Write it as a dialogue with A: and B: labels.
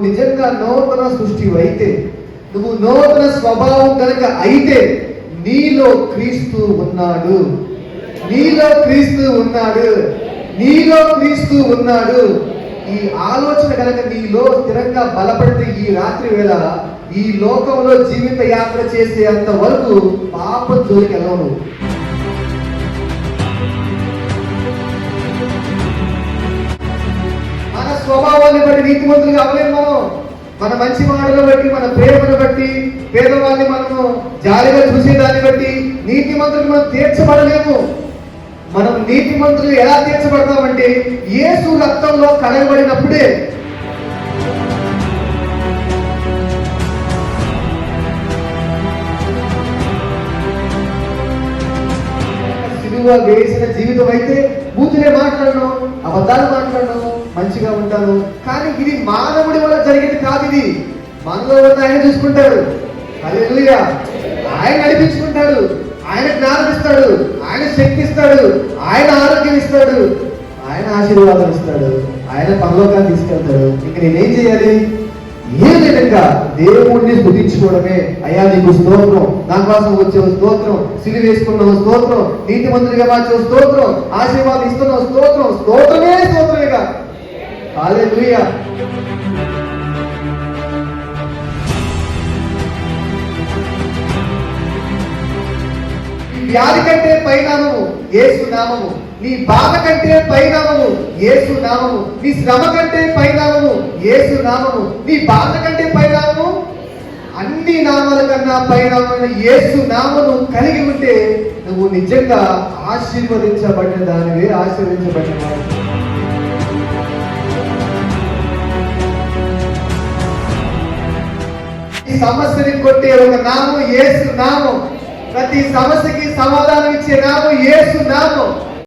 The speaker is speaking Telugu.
A: నిజంగా నూతన సృష్టి అయితే, నువ్వు నూతన స్వభావం కనుక అయితే, నీలో క్రీస్తు ఉన్నాడు, నీలో క్రీస్తు ఉన్నాడు, నీలో క్రీస్తు ఉన్నాడు. ఈ ఆలోచన కనుక నీలో స్థిరంగా బలపడితే ఈ రాత్రి వేళ ఈ లోకంలో జీవిత యాత్ర చేసేంత వరకు పాపం జోలికి వెళ్ళవు. మన స్వభావాన్ని బట్టి నీతిమంతులుగా అవలేము. మన మంచి మాటలు బట్టి, మన ప్రేమను బట్టి, పేదవాళ్ళని మనము జాలిగా చూసేదాన్ని బట్టి నీతిమంతులు మనం తీర్చబడలేము. మనం నీతిమంతులు ఎలా తీర్చబడతామంటే యేసు రక్తంలో కడగబడినప్పుడే. సిలువ వేసిన జీవితం అయితే బూతులే మాట్లాడను, అబద్ధాలు మాట్లాడను, మంచిగా ఉంటాను. కానీ ఇది మానవుడి వల్ల జరిగేది కాదు. ఇది మనలో ఉన్న ఆయన చూసుకుంటాడు. హల్లెలూయా. ఆయన నడిపించుకుంటాడు, ఆయన జ్ఞానం ఇస్తాడు, ఆయన శక్తి ఇస్తాడు, ఆయన ఆరోగ్యం ఇస్తాడు, ఆయన ఆశీర్వాదం ఇస్తాడు, ఆయన పరలోకాన్ని తీసుకెళ్తాడు. ఇంక నేనేం చేయాలి? ఏం లేదంగా దేవుణ్ణి స్తుతించుకోవడమే. అయ్యా నీకు స్తోత్రం, నా కోసం వచ్చే స్తోత్రం, సిలువ వేసుకున్న స్తోత్రం, నీతిమంతుడిగా మార్చే స్తోత్రం, ఆశీర్వాదం ఇస్తున్న స్తోత్రం, స్తోత్రమే స్తోత్రమేగా. హల్లెలూయా. వ్యాధి కంటే పైనామము యేసు నామము, నీ బాధ కంటే పైనామము యేసు నామము, నీ శ్రమ కంటే పైనామము యేసు నామము, నీ బాధ కంటే పైనామము, అన్ని నామాల కన్నా పైనామమైన యేసు నామము కలిగి ఉంటే నువ్వు నిజంగా ఆశీర్వదించబడిన దానివే, ఆశీర్వదించబడిన వాడు. ఈ సమస్యని కొట్టే ఒక నామం యేసు నామం. ప్రతి సమస్యకి సమాధానం ఇచ్చే నామం యేసు నామం.